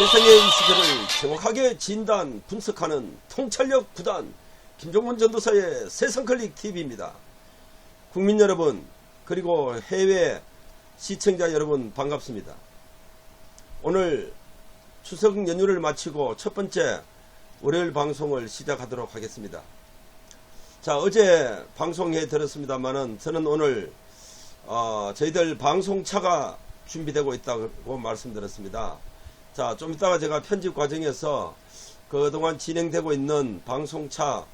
세상의 이슈들을 정확하게 진단, 분석하는 통찰력 9단 김종문 전도사의 세상클릭TV입니다. 국민 여러분, 그리고 해외 시청자 여러분 반갑습니다. 오늘 추석 연휴를 마치고 첫 번째 월요일 방송을 시작하도록 하겠습니다. 자, 어제 방송해 드렸습니다만은 저는 오늘 저희들 방송차가 준비되고 있다고 말씀드렸습니다. 자, 좀 이따가 제가 편집 과정에서 그동안 진행되고 있는 방송차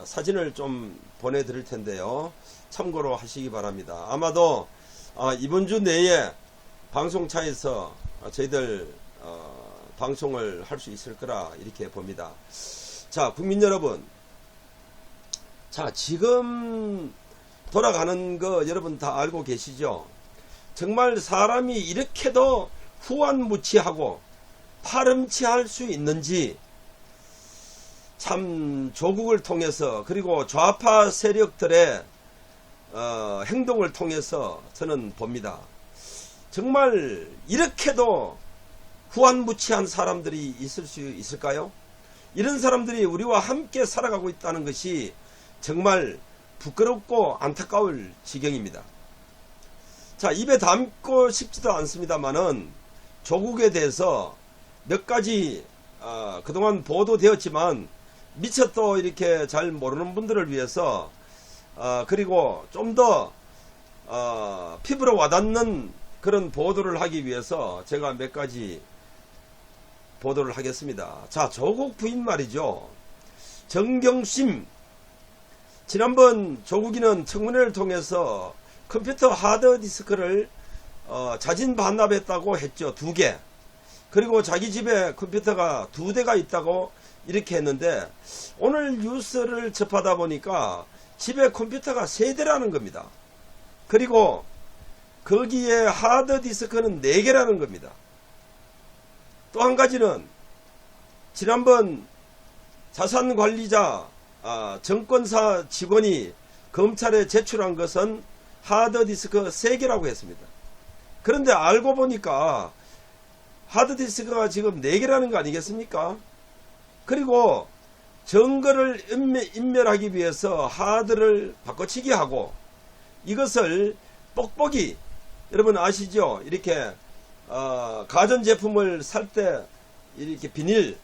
사진을 좀 보내드릴 텐데요. 참고로 하시기 바랍니다. 아마도 이번 주 내에 방송차에서 저희들 방송을 할 수 있을 거라 이렇게 봅니다. 자, 국민 여러분, 자, 지금 돌아가는 거 여러분 다 알고 계시죠? 정말 사람이 이렇게도 후한무치하고 파렴치할 수 있는지 참 조국을 통해서 그리고 좌파 세력들의 행동을 통해서 저는 봅니다. 정말 이렇게도 후한무치한 사람들이 있을 수 있을까요? 이런 사람들이 우리와 함께 살아가고 있다는 것이 정말 부끄럽고 안타까울 지경입니다. 자, 입에 담고 싶지도 않습니다만은 조국에 대해서 몇 가지 그동안 보도되었지만 미처 또 이렇게 잘 모르는 분들을 위해서 그리고 좀 더 피부로 와닿는 그런 보도를 하기 위해서 제가 몇 가지 보도를 하겠습니다. 자, 조국 부인 말이죠. 정경심, 지난번 조국이는 청문회를 통해서 컴퓨터 하드디스크를 자진 반납했다고 했죠. 2개. 그리고 자기 집에 컴퓨터가 2대가 있다고 이렇게 했는데 오늘 뉴스를 접하다 보니까 집에 컴퓨터가 3대라는 겁니다. 그리고 거기에 하드디스크는 4개라는 겁니다. 또 한 가지는 지난번 자산관리자 정권사 직원이 검찰에 제출한 것은 하드디스크 3개라고 했습니다. 그런데 알고 보니까 하드디스크가 지금 4개라는 거 아니겠습니까? 그리고 증거를 인멸하기 위해서 하드를 바꿔치기 하고 이것을 뽁뽁이, 여러분 아시죠? 이렇게 가전제품을 살 때 이렇게 비닐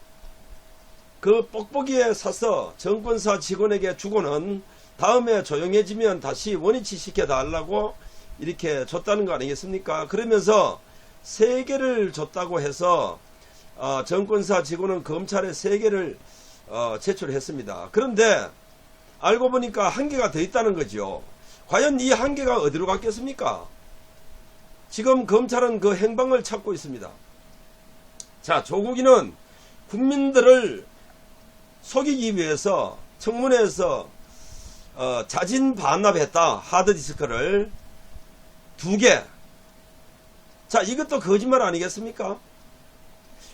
그 뽁뽁이에 사서 정권사 직원에게 주고는 다음에 조용해지면 다시 원위치 시켜달라고 이렇게 줬다는 거 아니겠습니까? 그러면서 3개를 줬다고 해서 정권사 직원은 검찰에 3개를 제출했습니다. 그런데 알고 보니까 1개가 더 있다는 거죠. 과연 이 1개가 어디로 갔겠습니까? 지금 검찰은 그 행방을 찾고 있습니다. 자, 조국이는 국민들을 속이기 위해서 청문회에서 자진 반납했다. 하드디스크를 2개. 자, 이것도 거짓말 아니겠습니까?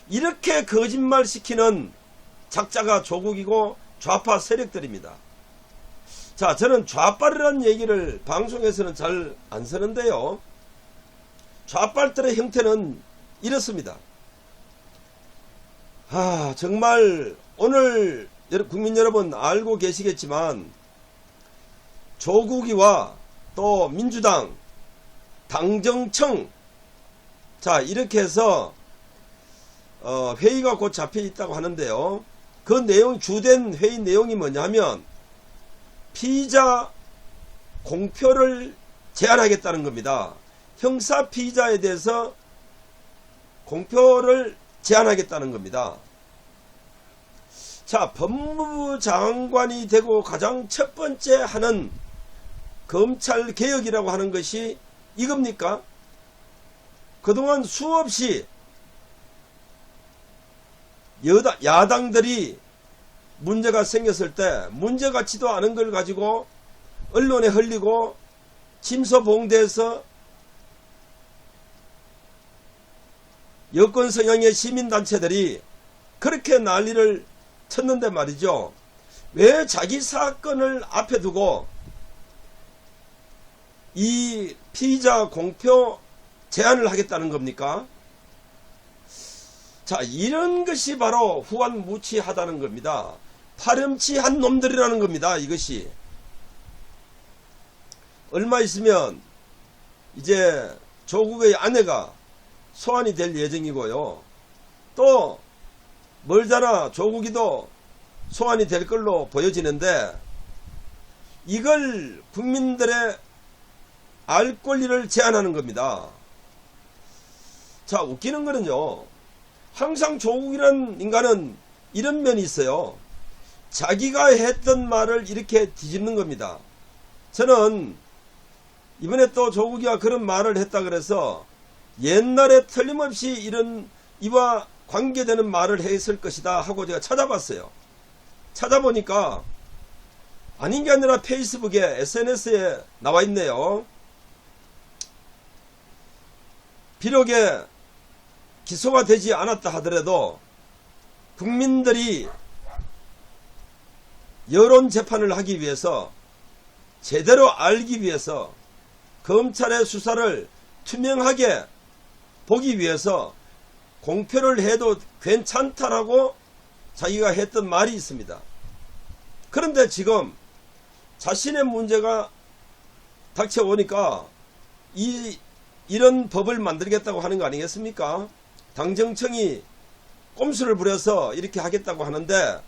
이렇게 거짓말 시키는 작자가 조국이고 좌파 세력들입니다. 자, 저는 좌빨이라는 얘기를 방송에서는 잘 안 쓰는데요. 좌빨들의 형태는 이렇습니다. 정말 오늘 국민 여러분 알고 계시겠지만 조국이와 또 민주당 당정청, 자, 이렇게 해서 회의가 곧 잡혀 있다고 하는데요. 그 내용, 주된 회의 내용이 뭐냐면 피의자 공표를 제한하겠다는 겁니다. 형사 피의자에 대해서 공표를 제한하겠다는 겁니다. 자, 법무부 장관이 되고 가장 첫 번째 하는 검찰 개혁이라고 하는 것이 이겁니까? 그동안 수없이 야당들이 문제가 생겼을 때 문제 같지도 않은 걸 가지고 언론에 흘리고 침소봉대해서 여권 성향의 시민단체들이 그렇게 난리를 쳤는데 말이죠. 왜 자기 사건을 앞에 두고 이 피의자 공표 제한을 하겠다는 겁니까? 자, 이런 것이 바로 후한무치하다는 겁니다. 파렴치한 놈들이라는 겁니다. 이것이 얼마 있으면 이제 조국의 아내가 소환이 될 예정이고요. 또 멀잖아 조국이도 소환이 될 걸로 보여지는데, 이걸 국민들의 알 권리를 제한하는 겁니다. 자, 웃기는 거는요, 항상 조국이라는 인간은 이런 면이 있어요. 자기가 했던 말을 이렇게 뒤집는 겁니다. 저는 이번에 또 조국이가 그런 말을 했다 그래서 옛날에 틀림없이 이런 이와 관계되는 말을 했을 것이다 하고 제가 찾아봤어요. 찾아보니까 아닌 게 아니라 페이스북에 SNS에 나와 있네요. 비록에 기소가 되지 않았다 하더라도 국민들이 여론 재판을 하기 위해서, 제대로 알기 위해서, 검찰의 수사를 투명하게 보기 위해서 공표를 해도 괜찮다라고 자기가 했던 말이 있습니다. 그런데 지금 자신의 문제가 닥쳐오니까 이런 법을 만들겠다고 하는 거 아니겠습니까? 당정청이 꼼수를 부려서 이렇게 하겠다고 하는데,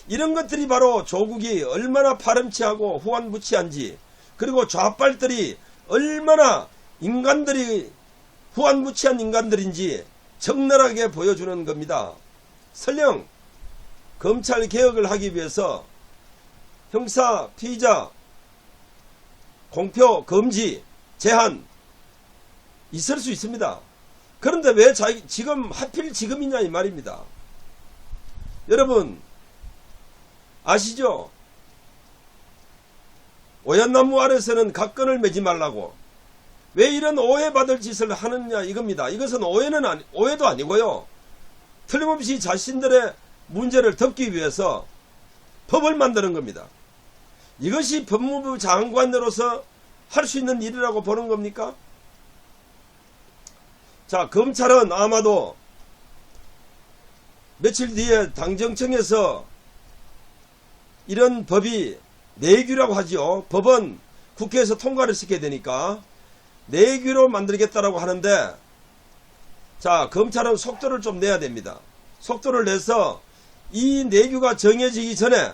이런 것들이 바로 조국이 얼마나 파렴치하고 후한무치한지, 그리고 좌빨들이 얼마나 인간들이 후한무치한 인간들인지 적나라하게 보여주는 겁니다. 설령 검찰 개혁을 하기 위해서 형사 피의자 공표 금지 제한 있을 수 있습니다. 그런데 왜 지금 하필 지금이냐 이 말입니다. 여러분 아시죠? 오얏나무 아래서는 각건을 매지 말라고. 왜 이런 오해받을 짓을 하느냐 이겁니다. 이것은 오해도 아니고요. 틀림없이 자신들의 문제를 덮기 위해서 법을 만드는 겁니다. 이것이 법무부 장관으로서 할 수 있는 일이라고 보는 겁니까? 자, 검찰은 아마도 며칠 뒤에 당정청에서 이런 법이 내규라고 하죠. 법은 국회에서 통과를 시켜야 되니까 내규로 만들겠다라고 하는데, 자, 검찰은 속도를 좀 내야 됩니다. 속도를 내서 이 내규가 정해지기 전에,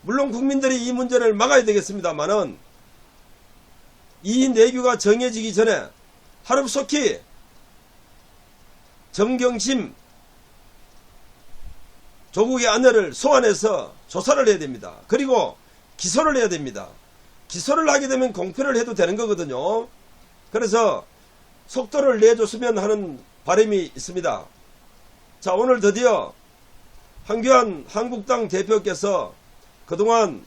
물론 국민들이 이 문제를 막아야 되겠습니다만은, 이 내규가 정해지기 전에 하루속히 정경심 조국의 아내를 소환해서 조사를 해야 됩니다. 그리고 기소를 해야 됩니다. 기소를 하게 되면 공표를 해도 되는 거거든요. 그래서 속도를 내줬으면 하는 바람이 있습니다. 자, 오늘 드디어 한교안 한국당 대표께서 그동안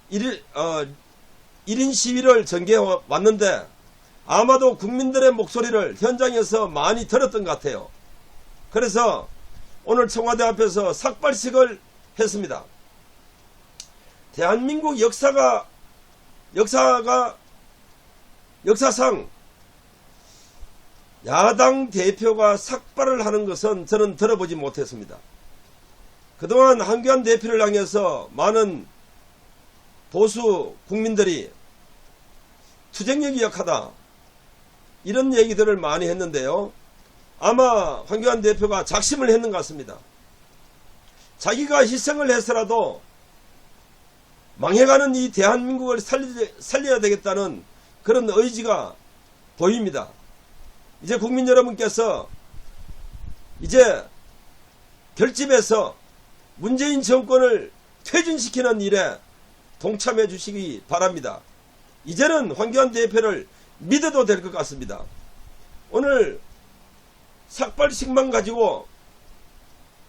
1인 시위를 전개해 왔는데 아마도 국민들의 목소리를 현장에서 많이 들었던 것 같아요. 그래서 오늘 청와대 앞에서 삭발식을 했습니다. 대한민국 역사상 야당 대표가 삭발을 하는 것은 저는 들어보지 못했습니다. 그동안 한교안 대표를 향해서 많은 보수 국민들이 투쟁력이 약하다 이런 얘기들을 많이 했는데요. 아마 한교안 대표가 작심을 했는 것 같습니다. 자기가 희생을 해서라도 망해가는 이 대한민국을 살려야 되겠다는 그런 의지가 보입니다. 이제 국민 여러분께서 이제 결집해서 문재인 정권을 퇴진시키는 일에 동참해 주시기 바랍니다. 이제는 황교안 대표를 믿어도 될 것 같습니다. 오늘 삭발식만 가지고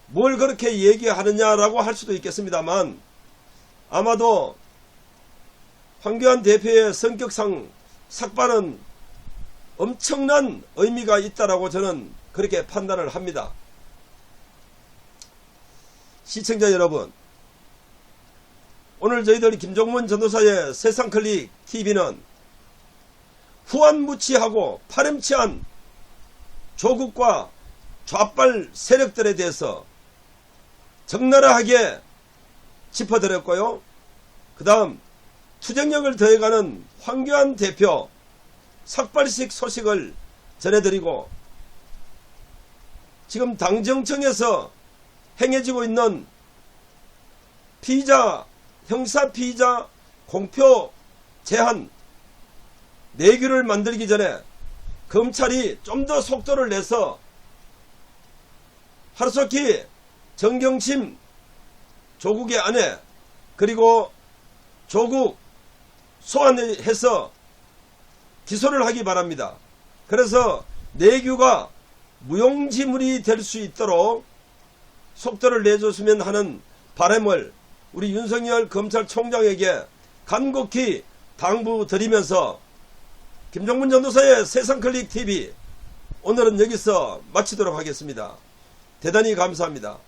뭘 그렇게 얘기하느냐라고 할 수도 있겠습니다만, 아마도 황교안 대표의 성격상 삭발은 엄청난 의미가 있다라고 저는 그렇게 판단을 합니다. 시청자 여러분, 오늘 저희들 김종문 전도사의 세상클릭 TV는 후한무치하고 파렴치한 조국과 좌빨 세력들에 대해서 적나라하게 짚어드렸고요. 그 다음 투쟁력을 더해가는 황교안 대표 삭발식 소식을 전해드리고, 지금 당정청에서 행해지고 있는 형사 피의자 공표 제한 내규를 만들기 전에 검찰이 좀 더 속도를 내서 하루속히 정경심 조국의 아내 그리고 조국 소환해서 기소를 하기 바랍니다. 그래서 내규가 무용지물이 될 수 있도록 속도를 내줬으면 하는 바람을 우리 윤석열 검찰총장에게 간곡히 당부드리면서, 김종문 전도사의 세상클릭TV 오늘은 여기서 마치도록 하겠습니다. 대단히 감사합니다.